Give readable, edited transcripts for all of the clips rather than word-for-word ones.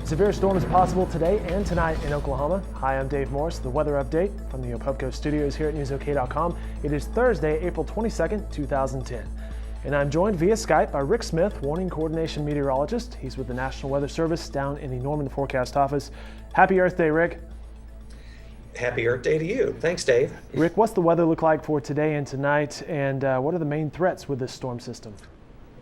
Severe storms possible today and tonight in Oklahoma. Hi, I'm Dave Morris, the weather update from the Opubco studios here at newsok.com. It is Thursday, April 22nd, 2010. And I'm joined via Skype by Rick Smith, warning coordination meteorologist. He's with the National Weather Service down in the Norman Forecast Office. Happy Earth Day, Rick. Happy Earth Day to you. Thanks, Dave. Rick, what's the weather look like for today and tonight, and what are the main threats with this storm system?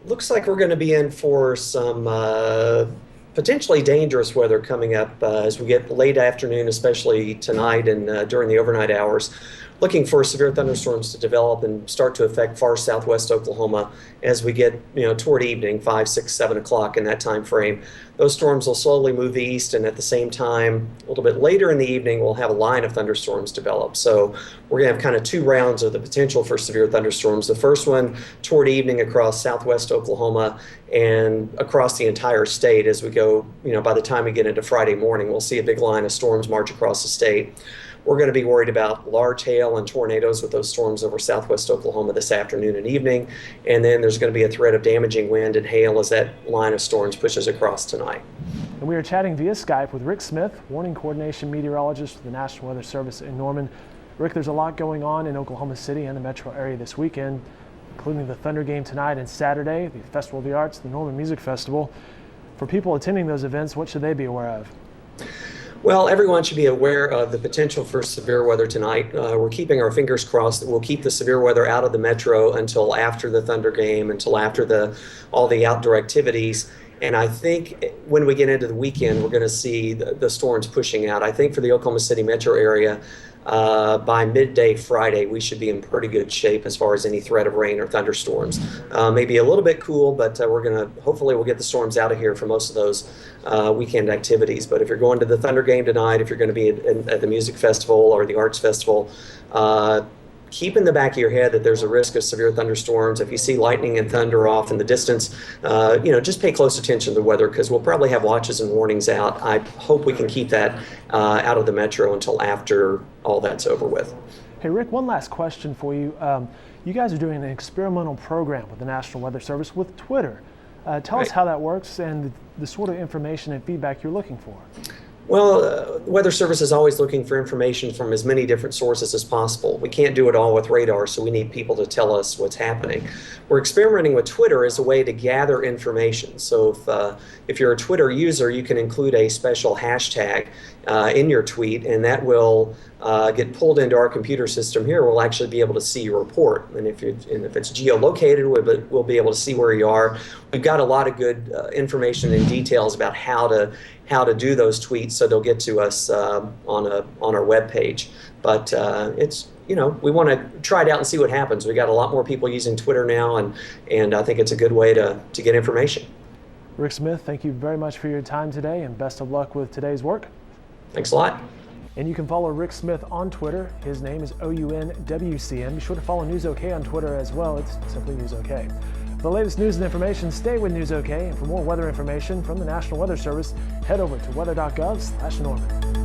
Looks like we're going to be in for some potentially dangerous weather coming up as we get late afternoon, especially tonight and during the overnight hours. Looking for severe thunderstorms to develop and start to affect far southwest Oklahoma as we get toward evening, 5, 6, 7 o'clock in that time frame. Those storms will slowly move east, and at the same time, a little bit later in the evening, we'll have a line of thunderstorms develop. So we're going to have kind of two rounds of the potential for severe thunderstorms. The first one toward evening across southwest Oklahoma and across the entire state as we go, by the time we get into Friday morning, we'll see a big line of storms march across the state. We're going to be worried about large hail and tornadoes with those storms over southwest Oklahoma this afternoon and evening. And then there's going to be a threat of damaging wind and hail as that line of storms pushes across tonight. And we are chatting via Skype with Rick Smith, warning coordination meteorologist for the National Weather Service in Norman. Rick, there's a lot going on in Oklahoma City and the metro area this weekend, including the Thunder game tonight and Saturday, the Festival of the Arts, the Norman Music Festival. For people attending those events, what should they be aware of? Well, everyone should be aware of the potential for severe weather tonight. We're keeping our fingers crossed that we'll keep the severe weather out of the metro until after the Thunder game, until after all the outdoor activities. And I think when we get into the weekend, we're going to see the storms pushing out. I think for the Oklahoma City metro area, by midday Friday, we should be in pretty good shape as far as any threat of rain or thunderstorms. Maybe a little bit cool, but hopefully we'll get the storms out of here for most of those weekend activities. But if you're going to the Thunder game tonight, if you're going to be at the music festival or the arts festival, keep in the back of your head that there's a risk of severe thunderstorms. If you see lightning and thunder off in the distance, just pay close attention to the weather because we'll probably have watches and warnings out. I hope we can keep that out of the metro until after all that's over with. Hey, Rick, one last question for you. You guys are doing an experimental program with the National Weather Service with Twitter. Tell us how that works and the sort of information and feedback you're looking for. Well, the Weather Service is always looking for information from as many different sources as possible. We can't do it all with radar, so we need people to tell us what's happening. We're experimenting with Twitter as a way to gather information. So if you're a Twitter user, you can include a special hashtag in your tweet, and that will get pulled into our computer system here. We'll actually be able to see your report. And if it's geolocated, we'll be able to see where you are. We've got a lot of good information and details about how to do those tweets, so they'll get to us on our webpage. But we want to try it out and see what happens. We got a lot more people using Twitter now, and I think it's a good way to get information. Rick Smith, thank you very much for your time today, and best of luck with today's work. Thanks a lot. And you can follow Rick Smith on Twitter. His name is OUNWCN. Be sure to follow NewsOK on Twitter as well. It's simply NewsOK. For the latest news and information, stay with NewsOK. And for more weather information from the National Weather Service, head over to weather.gov/Norman.